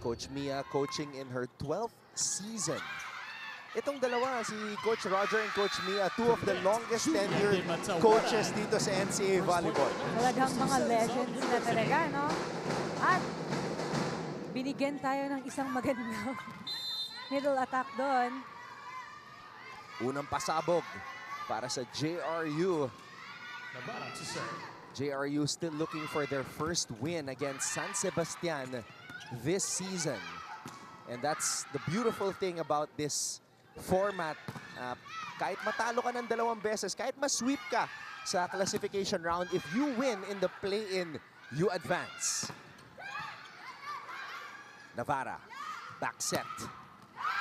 Coach Mia coaching in her 12th season. Itong dalawa, si Coach Roger and Coach Mia, two of the longest tenured coaches dito sa NCAA Volleyball. Talagang mga legends na talaga, no? At binigyan tayo ng isang magandang middle attack doon. Unang pasabog para sa JRU. JRU still looking for their first win against San Sebastian this season. And that's the beautiful thing about this format. Kahit matalo ka ng 2 beses, kahit ma-sweep ka sa classification round, if you win in the play-in, you advance. Navarra, back set.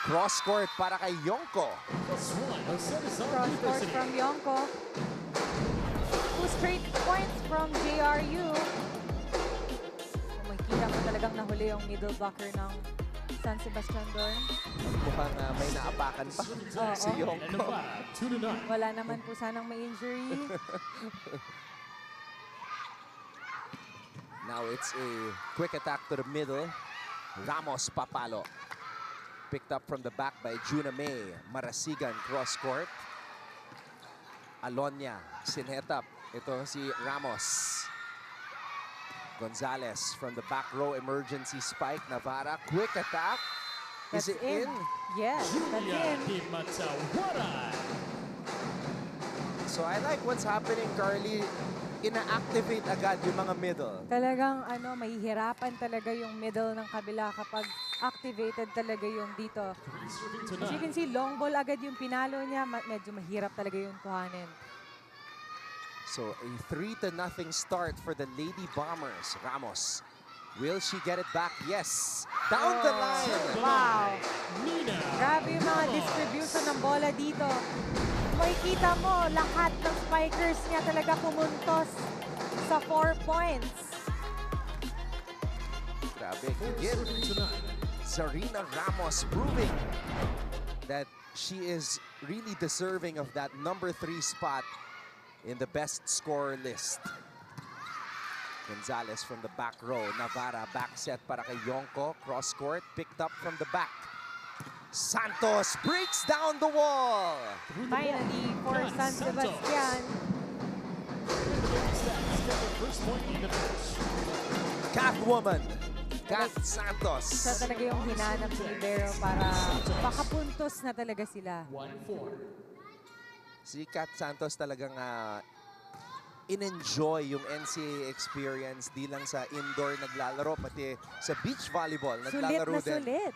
Cross-court para kay Yonko. Cross-court from Yonko. 2 straight points from JRU. Makikita mo talagang nahuli yung middle blocker ng San Sebastian doon. Mukhang may naapakan pa si Yonko. Wala naman po sanang may injury. Now it's a quick attack to the middle. Ramos papalo. Picked up from the back by Juna May. Marasigan cross-court. Alonia sinhet up. Ito si Ramos. Gonzalez from the back row, emergency spike. Navarra, quick attack. Is it in? Yes, that's in. So I like what's happening, Carly. Ina-activate agad yung mga middle. Talagang mahihirapan talaga yung middle ng kabila kapag activated talaga yung dito. As you can see, long ball agad yung pinalo niya. Medyo mahirap talaga yung kuhanin. So a 3-0 start for the Lady Bombers. Ramos, will she get it back? Yes, down the line. Wow. Grabe yung mga distribution ng bola dito. Makikita mo, lahat ng spikers niya talaga pumuntos sa 4 points. Grabe, gigil. Zarina Ramos proving that she is really deserving of that number 3 spot in the best scorer list. Gonzalez from the back row. Navarra back set para kay Yonko. Cross court, picked up from the back. Santos breaks down the wall. Finally, for San Sebastian. Catwoman, Cat Santos. Siya talaga yung hinanap ni Libero para makapuntos na talaga sila. Si Cat Santos talagang in-enjoy yung NCAA experience, di lang sa indoor naglalaro, pati sa beach volleyball naglalaro din. Sulit.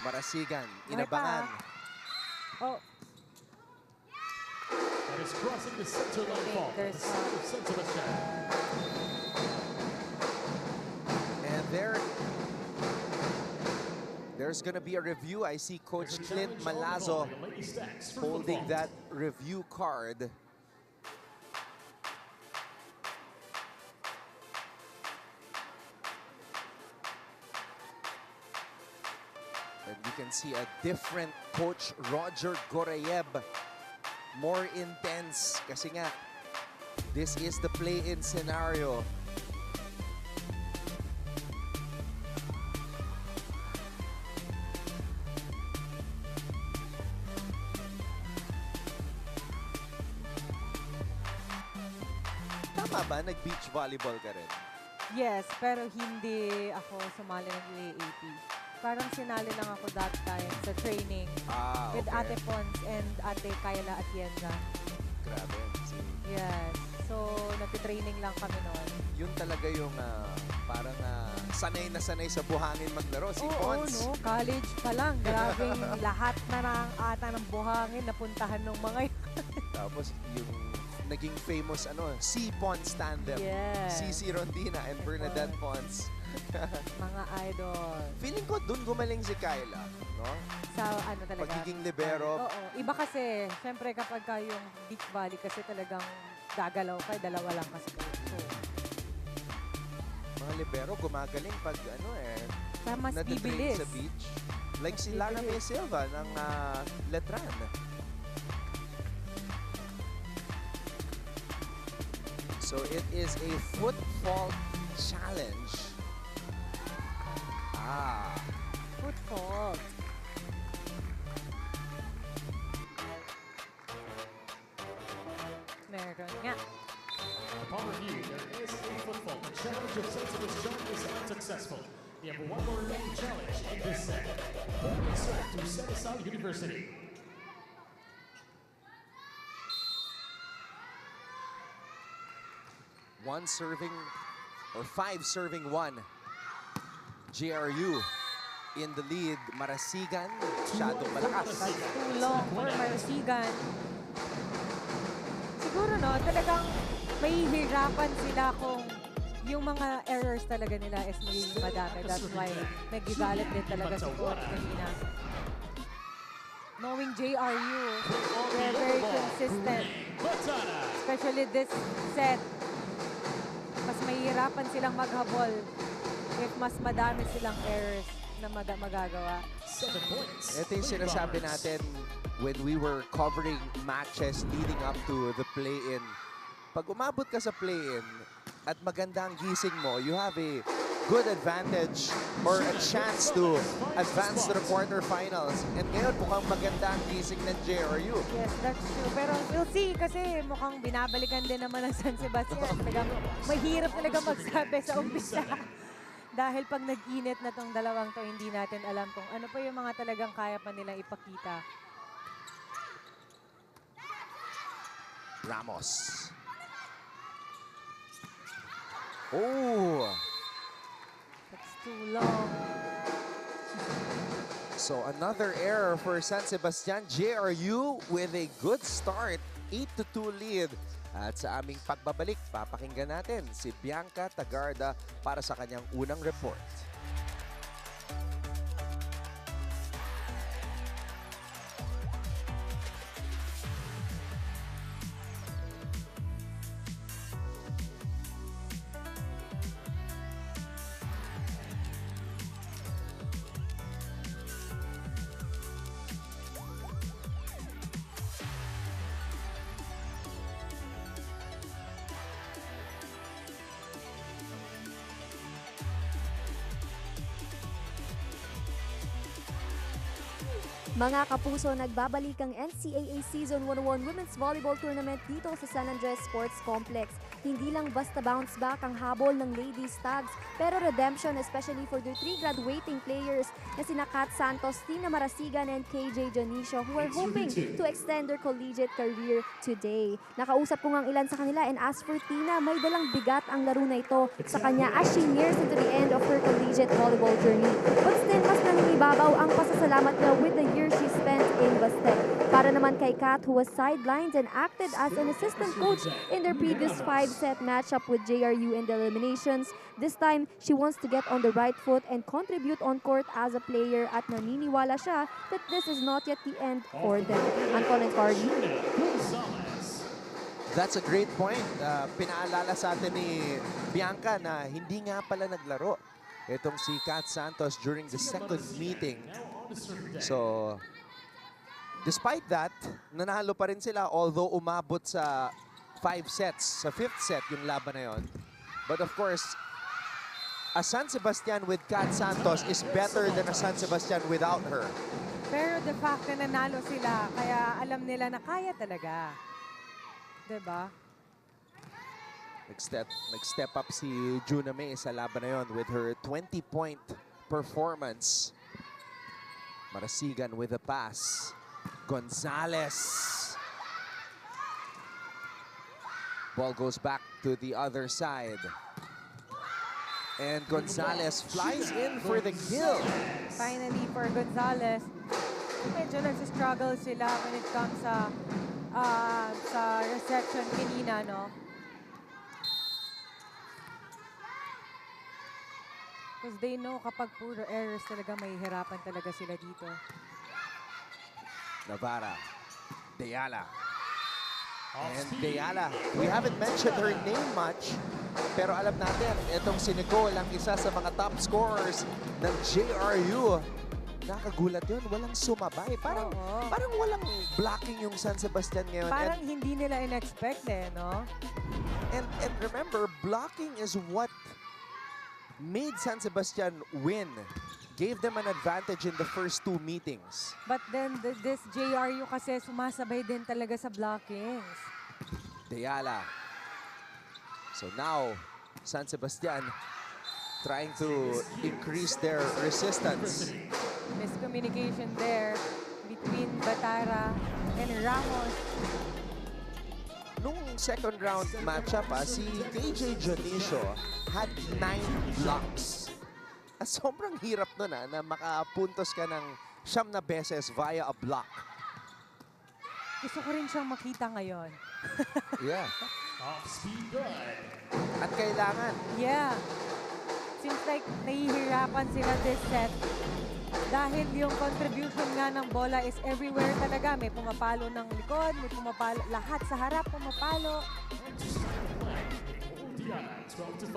Marasigan, inabangan. Oh. That is crossing the center line ball. There's And there's gonna be a review. I see Coach Clint Malazo holding that review card. And you can see a different Coach Roger Gorayeb. More intense kasi nga, this is the play-in scenario. Tama ba? Nag-beach volleyball ka rin? Yes, pero hindi ako sumali ng UAAP. Parang sinali lang ako that time sa training with Ate Pons and Ate Kayla Atienza. Grabe. Yes. So, nagtitraining lang kami noon. Yun talaga yung parang sanay na sanay sa buhangin maglaro. Si Oo, Pons. no? College pa lang. Grabing lahat na ng ata ng buhangin napuntahan ng mga Tapos yung naging famous si Pons tandem. Yes. CC Rondina and Bernadette Pons. mga idol. Feeling ko dun gumaling si Kayla, no? Sa talaga. Pagiging libero. Oo. Iba kasi, syempre kapag ka yung beach volley kasi talagang gagalaw ka, dalawa lang kasi. So, mga libero gumagaling pag mas natitrain bibilis. sa beach. Like Mas si Lana May bibilis. Silva ng Letran. So it is a foot fault challenge. Ah, Foot fault. Meron nga. Upon review, there is a foot fault. The challenge of San Sebastian is unsuccessful. We have one more remaining challenge in this set. Point serve to Senegal University. one serving or 5 serving 1. GRU in the lead. Marasigan, masyadong malakas. That's too long for Marasigan. Siguro no, talagang mahihirapan sila kung yung mga errors talaga nila is magiging madami. That's why nagigalit din talaga si Coach kanina. Knowing JRU, they're very consistent. Batana. Especially this set. Mas mahihirapan silang maghabol if mas madami silang errors na magagawa. 7 points. Ito yung sinasabi natin when we were covering matches leading up to the play-in. Pag umabot ka sa play-in at maganda ang gising mo, you have a good advantage or a chance to advance to the quarterfinals. And ngayon, mukhang maganda ang gising ng JRU. Yes, that's true. Pero we'll see kasi mukhang binabalikan din naman ng San Sebastian. Talagang mahirap talaga magsabi sa umpisa. Dahil pag nag-init na tong dalawang to, hindi natin alam kung ano pa yung mga talagang kaya pa nilang ipakita. Ramos. Oh! That's too long. So another error for San Sebastian. JRU with a good start. 8-2 lead. At sa aming pagbabalik, papakinggan natin si Bianca Tagarda para sa kanyang unang report. Mga kapuso, nagbabalik ang NCAA Season 101 Women's Volleyball Tournament dito sa San Andres Sports Complex. Hindi lang basta bounce back ang habol ng Ladies Tags, pero redemption especially for their 3 graduating players na sina Kat Santos, Tina Marasigan, and KJ Janicio who are hoping to extend their collegiate career today. Nakausap ko ngang ilan sa kanila, and as for Tina, may dalang bigat ang laro na ito sa kanya as she nears into the end of her collegiate volleyball journey. But still, mas nangingibabaw ang pasasalamat niya with the year she spent in Bastet. Para naman kay Kat, who was sidelined and acted as an assistant coach in their previous 5-set matchup with JRU in the eliminations, this time, she wants to get on the right foot and contribute on court as a player, at naniniwala siya that this is not yet the end for them. Anton and Cardi. That's a great point. Pinaalala sa atin ni Bianca na hindi nga pala naglaro itong si Kat Santos during the second meeting. So, despite that, nanalo pa rin sila although umabot sa 5 sets. Sa 5th set yung laban na yon. But of course, a San Sebastian with Kat Santos is better than a San Sebastian without her. Pero the fact na nanalo sila, kaya alam nila na kaya talaga. Diba? Nag-step up si Juna May sa laban na yon with her 20-point performance. Marasigan with a pass. Gonzalez. Ball goes back to the other side. And Gonzalez flies in for the kill. Finally, for Gonzalez, medyo nagsistruggle sila when it comes sa reception kanina, no? Because they know kapag puro errors talaga, mahihirapan talaga sila dito. Navarra. Deyala. And Deyala, we haven't mentioned her name much, pero alam natin, itong si Nicole, ang isa sa mga top scorers ng JRU. Nakagulat yun, walang sumabay. Parang walang blocking yung San Sebastian ngayon. Parang hindi nila in-expect no? And remember, blocking is what made San Sebastian win. Gave them an advantage in the first 2 meetings. But then this JRU kasi sumasabay din talaga sa blockings. Deyala. So now, San Sebastian trying to increase their resistance. Miscommunication there between Batara and Ramos. Nung second round matchup, si KJ Jonicio had 9 blocks. Sobrang hirap nun na makapuntos ka ng 9 na beses via a block. Gusto ko rin siyang makita ngayon. Yeah. Off speed good. At kailangan. Yeah. Seems like nahihirapan sila this set. Dahil yung contribution nga ng bola is everywhere talaga. May pumapalo ng likod, may pumapalo, lahat sa harap pumapalo.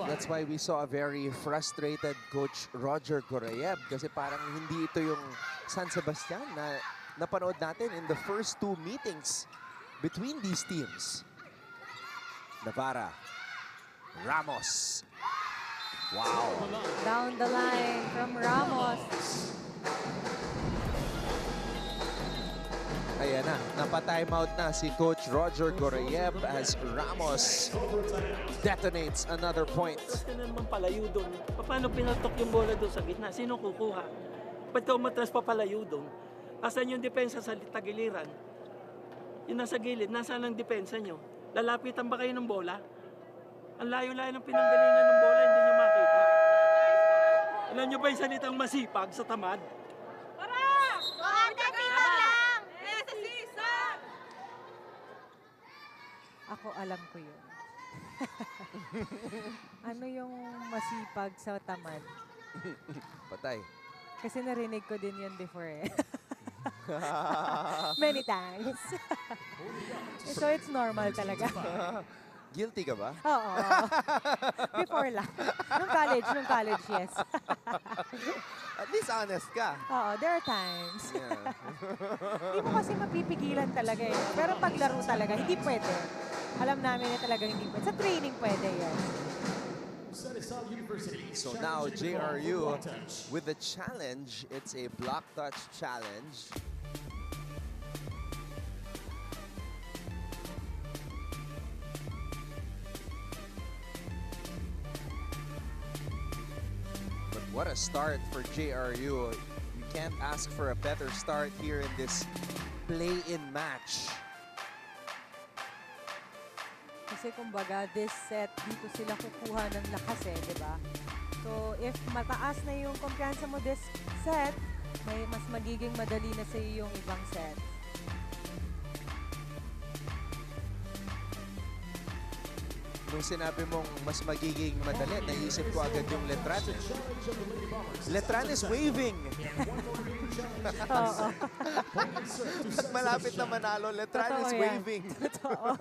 That's why we saw a very frustrated Coach Roger Gorayev kasi parang hindi ito yung San Sebastian na napanood natin in the first 2 meetings between these teams. Navarra. Ramos. Wow. Down the line from Ramos. Ayan na, napa-timeout na si Coach Roger Gorayev as Ramos detonates another point. Tapos ka naman palayo doon. Paano pinatok yung bola doon sa gitna? Sino kukuha? Ba't ka umatras papalayo doon? Asan yung depensa sa tagiliran? Yung nasa gilid, nasaan ang depensa nyo? Lalapitan ba kayo ng bola? Ang layo-layo ng pinanggalingan ng bola, hindi nyo makita. Alam nyo ba yung salitang masipag sa tamad? Ako alam ko yun. Ano yung masipag sa tamad? Patay. Kasi narinig ko din yun before eh. Many times. So it's normal talaga. Guilty ka ba? Oo. Before lang. Nung college, yes. At least honest ka. Oo, there are times. Yeah. Hindi mo kasi mapipigilan talaga eh. Pero paglaro talaga, hindi pwede. Alam namin na talaga hindi pwede. Sa training pwede yan. So now JRU with the challenge. It's a block touch challenge. But what a start for JRU. You can't ask for a better start here in this play-in match. Kasi kumbaga, this set, dito sila kukuha ng lakas eh, di ba? So, if mataas na yung kumpiyansa mo this set, may mas magiging madali na sa iyo yung ibang set. Nung sinabi mong mas magiging madali, naisip ko agad yung Letran. Letran is waving. Oo. At malapit na manalo, Letran Totoo is yan. waving. Totoo.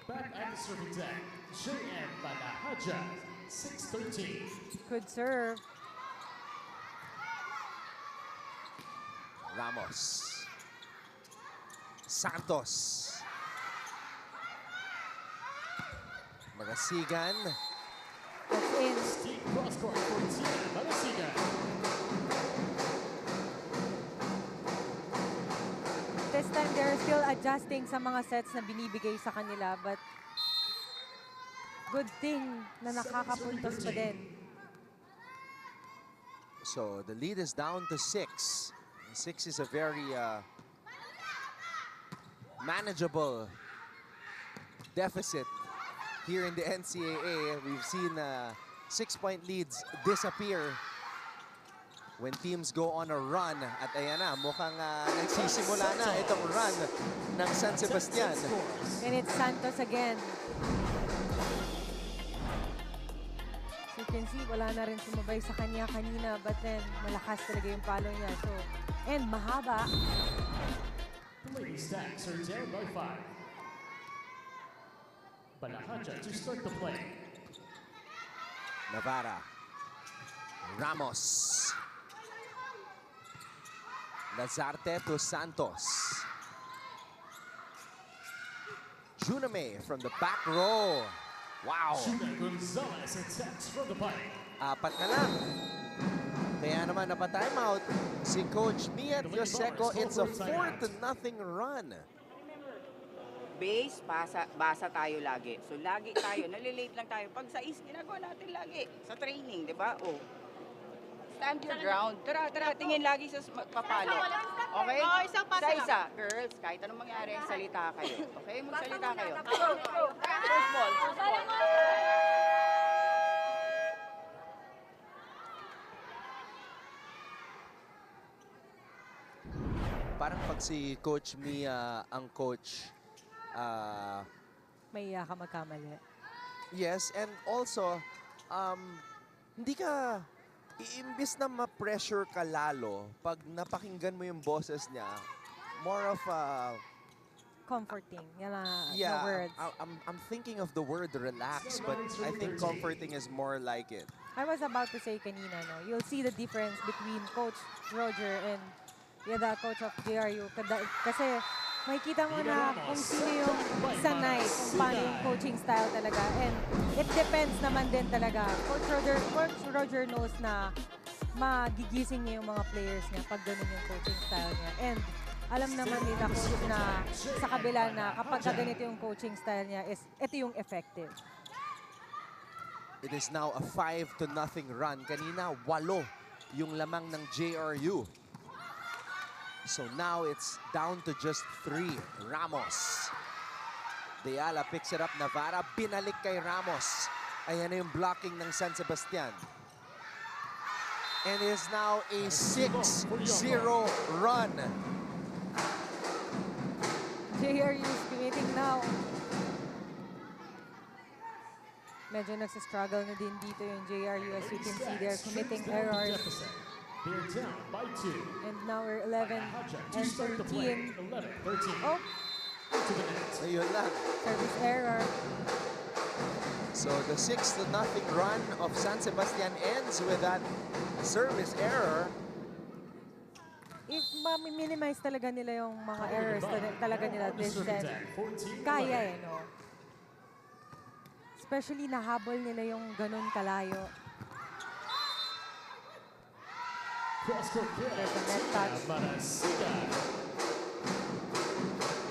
Back at the serving deck, JM Banahaja, 6-13. Good serve. Ramos. Santos. Magasigan. That's in. Deep cross court for Team Malasigan. This time, they're still adjusting sa mga sets na binibigay sa kanila. But good thing na nakakapuntos pa din. So the lead is down to 6. 6 is a very manageable deficit here in the NCAA. We've seen 6-point leads disappear when teams go on a run. At ayan na, mukhang nagsisimula na itong run ng San Sebastian. And it's Santos again. So you can see, wala na rin sumabay sa kanya kanina. But then, malakas talaga yung palo niya. So, and mahaba. The Lady Stacks are down by 5. Banahaja to start the play. Navarra. Ramos. Lazarte to Santos. Juname from the back row. Wow! Gina Gonzalez attacks from the pipe. 4 na lang. Kaya naman napa-timeout si Coach Mia Dioseco. It's a 4-0 run. Base, basa tayo lagi. So lagi tayo, nalilate lang tayo. Pag sa is, ginagawa natin lagi. Sa training, di ba? Oh. Stand your ground. Tara, tingin lagi sa papalo. Okay? Isa-isa. Girls, kahit anong mangyari, salita kayo. Okay? Magsalita kayo. First ball. Parang pag si Coach Mia ang coach, May ka magkamali. yes, and also, hindi ka, iimbis na ma-pressure ka lalo, pag napakinggan mo yung boses niya, more of a, Comforting. Yan na the yeah, words. I'm thinking of the word relax, but I think comforting is more like it. I was about to say kanina, no, you'll see the difference between Coach Roger and the coach of JRU. Kasi makikita mo na kung sino yung sanay, kung paano yung coaching style talaga. And it depends naman din talaga. Coach Roger knows na magigising niya yung mga players niya pag ganun yung coaching style niya. And alam naman nila coach na sa kabila na kapag ganito yung coaching style niya, ito yung effective. It is now a 5-0 run. Kanina, 8 yung lamang ng JRU. So now it's down to just 3. Ramos. Deala picks it up. Navarra, binalik kay Ramos. Ayan na yung blocking ng San Sebastian. And it is now a 6-0 run. JRU is committing now. Medyo nagsistruggle na din dito yung JRU. As you can see, they're committing errors. They're down by 2. And now we're 11 and 13. 11-13. Oh, To the net. Ayun lang. service error. So the 6-0 run of San Sebastian ends with that service error. If ma-minimize talaga nila yung mga errors talaga nila this set, kaya no? Especially nahabol nila yung ganun kalayo. Cross-court kick. There's a net touch Marasiga.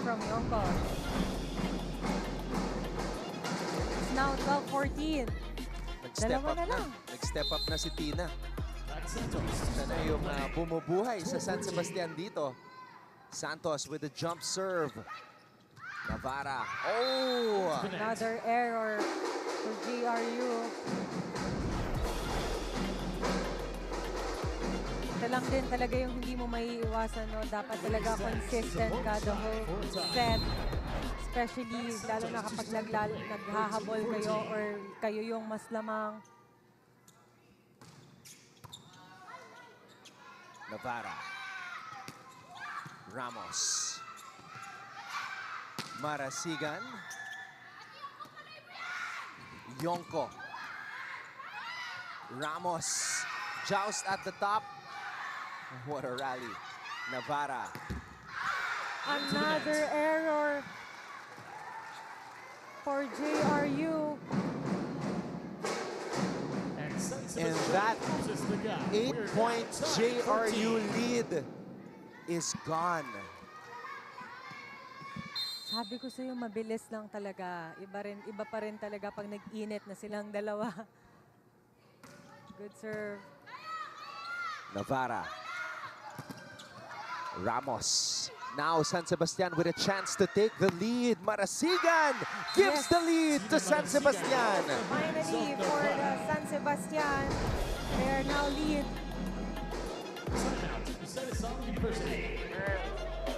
from Yonko. It's now 12-14. Nag-step Dalawa up na na. lang. Nag-step up na si Tina. That's Santos. Siya na yung bumubuhay sa San Sebastian dito. Santos with the jump serve. Navarra. Oh! Another error for GRU. Ito lang din talaga yung hindi mo maiiwasan, no? Dapat talaga consistent ka the whole set. Especially, lalo na kapag naghahabol kayo or kayo yung mas lamang. Navarra. Ramos. Marasigan. Yonko. Ramos. Joust at the top. What a rally. Navarra. Another error for JRU. And that 8-point JRU lead is gone. Sabi ko sa'yo, mabilis lang talaga. Iba pa rin talaga pag nag-init na silang dalawa. Good serve. Navarra. Ramos. Now San Sebastian with a chance to take the lead. Marasigan gives Yes. the lead to San Sebastian. Finally, for the San Sebastian, they are now lead.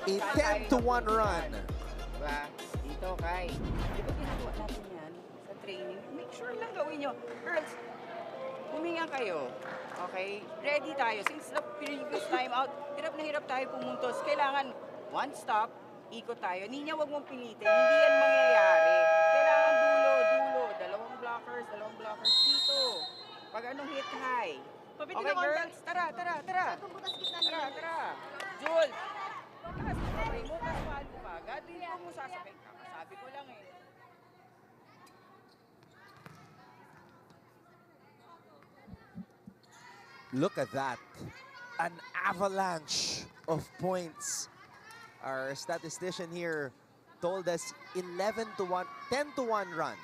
A 10-1 run. Diba? Dito, Kai. Di ba ginagawa natin yan sa training? Make sure lang gawin nyo. Girls, huminga kayo. Okay? Ready tayo. Since the previous time out, hirap na hirap tayo pumuntos. Kailangan one stop, ikot tayo. Ninya, wag mong pilitin. Hindi yan mangyayari. Kailangan dulo. Dalawang blockers dito. Pag anong hit high. Okay, girls? Tara. Jules! Taas mo kamay mo, taas palo pa. Gadi mo sasabay ka. Sabi ko lang eh. Look at that. An avalanche of points. Our statistician here told us 11 to 1, 10 to 1 run.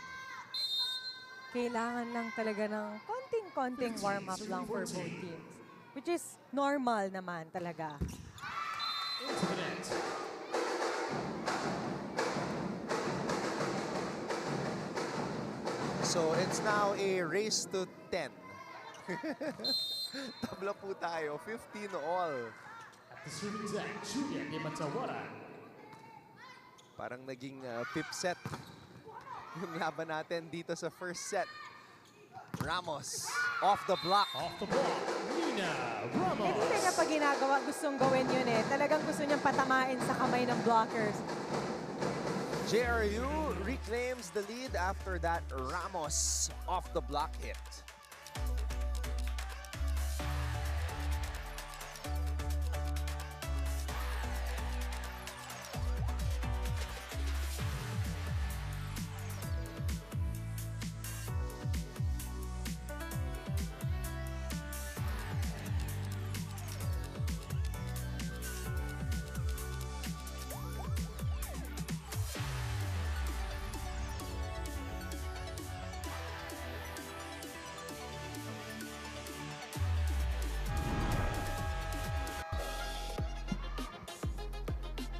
Kailangan lang talaga ng konting-konting warm-up lang for both teams. Which is normal naman talaga. Into the net. So it's now a race to 10. Tabla po tayo, 15 all. At the serving deck, Julia de Matawara. Parang naging fifth set yung laban natin dito sa first set. Ramos off the block. Off the block, Nina Ramos. Hindi na niya pa ginagawa, gustong gawin yun eh. Talagang gusto niyang patamain sa kamay ng blockers. JRU reclaims the lead after that Ramos off the block hit.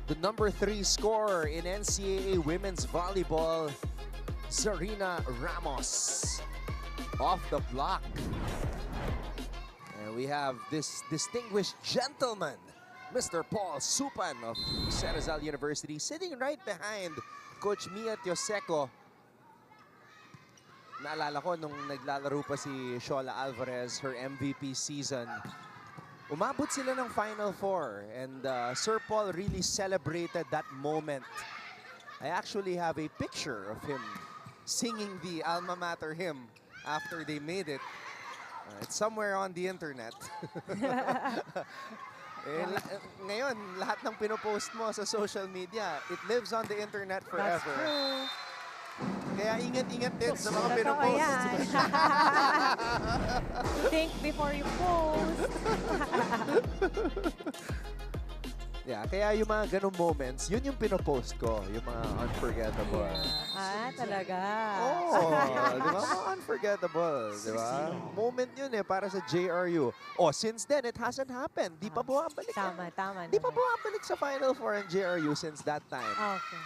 The number 3 scorer in NCAA Women's Volleyball, Zarina Ramos, off the block. And we have this distinguished gentleman, Mr. Paul Supan of San Rizal University, sitting right behind Coach Mia Tioseco. Naalala ko nung naglalaro pa si Shola Alvarez, her MVP season. Umabot sila ng Final Four, and Sir Paul really celebrated that moment. I actually have a picture of him singing the alma mater hymn after they made it. It's somewhere on the internet. Ngayon, lahat ng pinopost mo sa social media, it lives on the internet That's forever. true. Kaya ingat-ingat din sa mga Totoo pinopost. yan. Think before you post. Yeah, kaya yung mga ganong moments, yun yung pinopost ko, yung mga unforgettable. Talaga. Oh, di ba? Mga unforgettable, di ba? Moment yun para sa JRU. Oh, since then, it hasn't happened. Di pa bumabalik. Tama Di pa naman. bumabalik sa Final Four ang JRU since that time. Okay.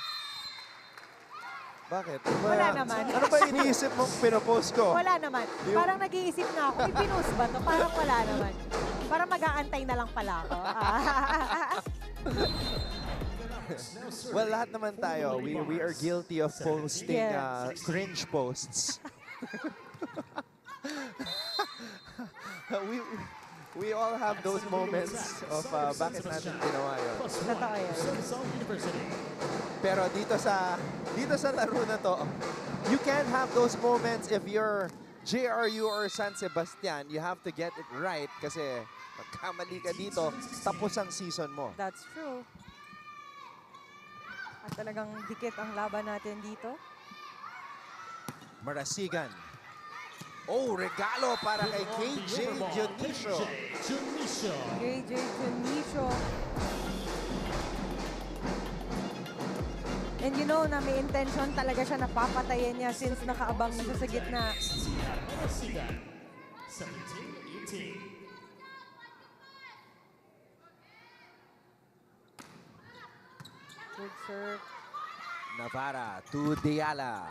Bakit? Wala naman. Ano ba iniisip mong pinopost ko? Wala naman. Parang nag-iisip na ako, ipinost ba to? Parang wala naman. Parang mag-aantay na lang pala ako. Well, lahat naman tayo, we are guilty of posting Yes. cringe posts. we all have those moments of bakit natin ginawa yun. Totoo yan. San Rizal University. Pero dito sa laro na to, you can't have those moments if you're JRU or San Sebastian. You have to get it right kasi magkamali ka dito, tapos ang season mo. That's true. At talagang dikit ang laban natin dito. Marasigan. Oh, regalo para kay KJ Dionisio. Dionisio. KJ Dionisio. And you know na may intention talaga siya na papatayin niya since nakaabang na siya sa gitna. Marasigan. 17-18. Good serve. Navarra to Deala.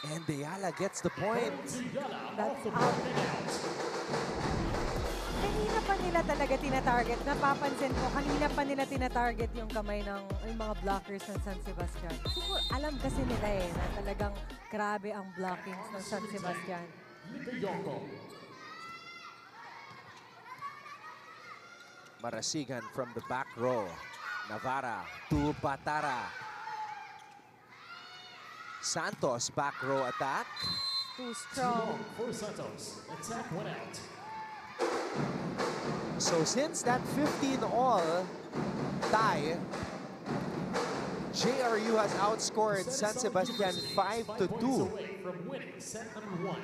And Deala gets the point. Yala That's off the out. block and out. Kanina pa nila talaga tina-target. Napapansin ko, kanina pa nila tina-target yung kamay ng yung mga blockers ng San Sebastian. Siguro alam kasi nila na talagang grabe ang blockings ng San Sebastian. Likayoko. Marasigan from the back row. Navarra to Batara. Santos back row attack. Too strong. For Santos. Attack went out. So since that 15-all tie, JRU has outscored San Sebastian 5-2. Away from winning set number 1.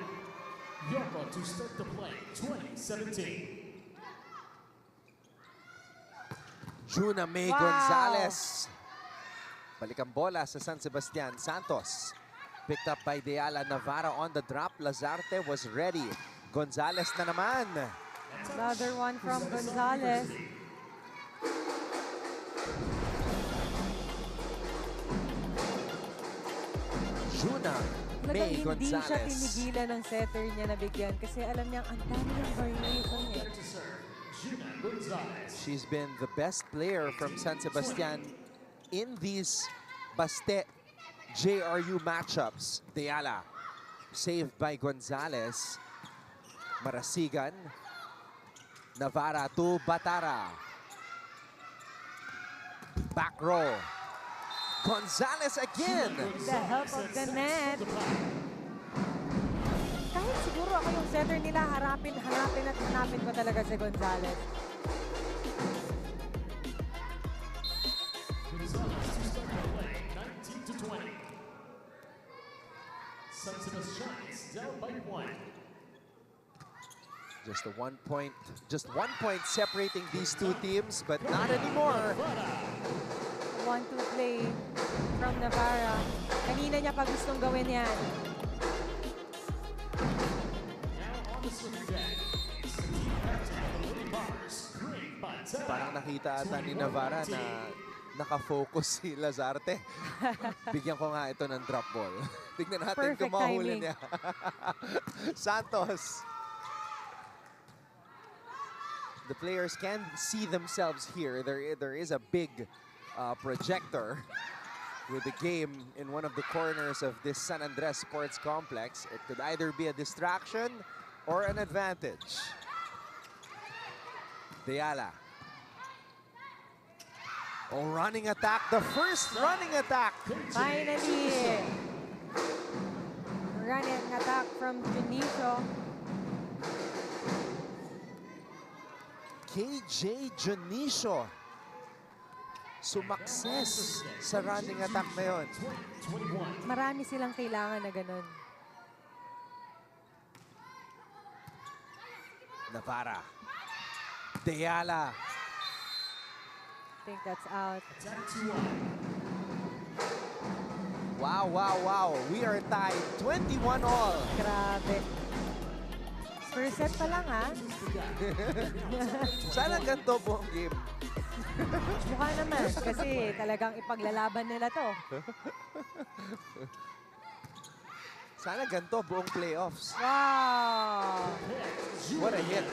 Yoko to start the play, 2017. Juna May Wow. Gonzalez. Balik ang bola sa San Sebastian. Santos. Picked up by De Ala. Navarra on the drop. Lazarte was ready. Gonzalez na naman. Another one from Gonzalez. Juna Talagang May hindi siya Gonzalez. tinigilan ng setter niya na bigyan kasi alam niya ang dami ng variation niya. To serve, Gina Gonzalez. She's been the best player from San Sebastian in these Baste JRU matchups. De Ala saved by Gonzalez. Marasigan. Navarra to Batara. Back row. Gonzalez again. The help of the net. Kahit siguro ako yung setter nila, hanapin ko talaga si Gonzalez. Gonzalez to start the play, 19 to 20. San Sebastian is down by 1. Just one point separating these two teams, but not anymore. 1-2 play from Navarra. Kanina niya pa gustong gawin yan. Now on the swimming deck, it's the team captain of the Lady Bombers, Greg Batara. Parang nakita ata ni Navarra na nakafocus si Lazarte. Bigyan ko nga ito ng drop ball. Tignan natin kung Perfect mahuli timing. niya. Santos. The players can see themselves here. There is a big projector with the game in one of the corners of this San Andres Sports Complex. It could either be a distraction or an advantage. De Ala. Oh, running attack. The first running attack. Finally! Running attack from Junicio. KJ Junicio. Sumakses sa running attack na yun. 21. Marami silang kailangan na ganun. Navarra. De Ala. I think that's out. Attack 2-1. Wow, wow, wow. We are tied 21 all. Grabe. First set pa lang, ha? Sana ganito po ang game. Mukha naman. Kasi talagang ipaglalaban nila to. Sana ganito buong playoffs. Wow! What a hit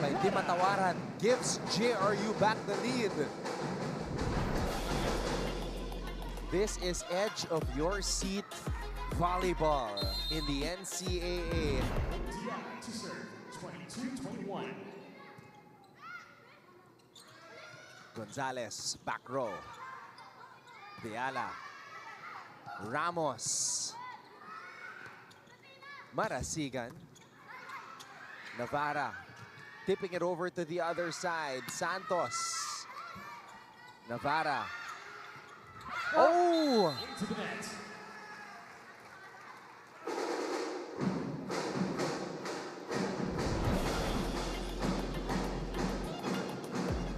by Di Matawaran. Gives JRU back the lead. This is edge of your seat volleyball in the NCAA. Diana to serve, 22-21. Gonzalez, back row. De Ala. Ramos. Marasigan. Navarra. Tipping it over to the other side. Santos. Navarra. Oh! Into the net.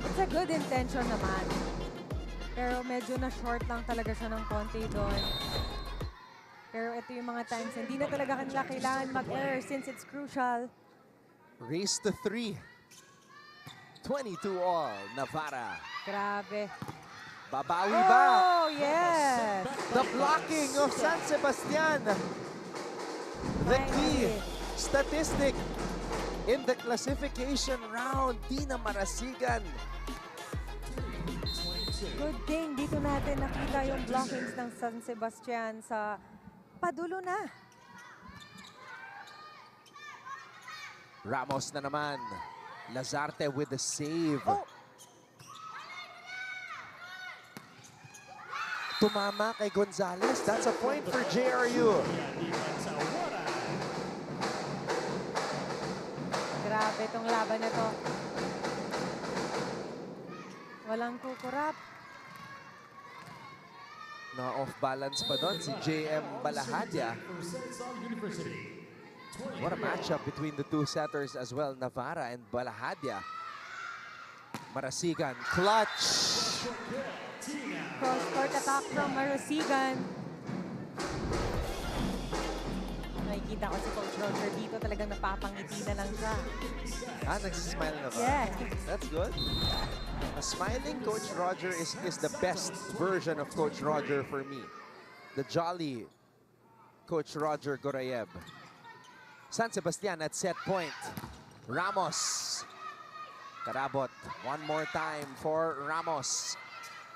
It's a good intention naman. Pero medyo na-short lang talaga siya ng konti doon. Pero ito yung mga times, hindi na talaga kanila kailangan mag-error since it's crucial. Race to 3. 22 all. Navarra. Grabe. Babawi ba? Oh, yes! The blocking of San Sebastian. The key statistic in the classification round. Tina Marasigan. Good thing dito natin nakita yung blockings ng San Sebastian sa padulo na. Ramos na naman. Lazarte with the save. Oh! Tumama kay Gonzalez. That's a point for JRU. Grabe itong laban na to. Walang kukurap. Na off balance pa doon si JM Balahadya. For San University, What a matchup between the two setters as well, Navarra and Balahadia. Marasigan, clutch! Cross-court attack from Marasigan. Nakikita ko si Coach Roger dito, talagang napapangiti na lang siya. Nagsismile na ba? Yeah. That's good. A smiling Coach Roger is the best version of Coach Roger for me. The jolly Coach Roger Gorayev. San Sebastian at set point. Ramos. Karabot. One more time for Ramos.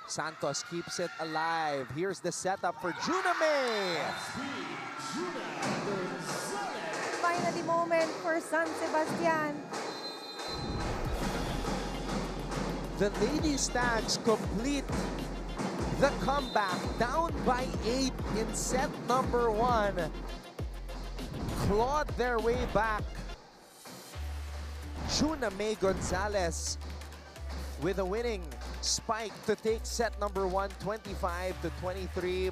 Santos keeps it alive. Here's the setup for Juname. Finally moment for San Sebastian. The Lady Stags complete the comeback, down by 8 in set number 1. Clawed their way back. Juname Gonzalez with a winning spike to take set number 1, 25-23.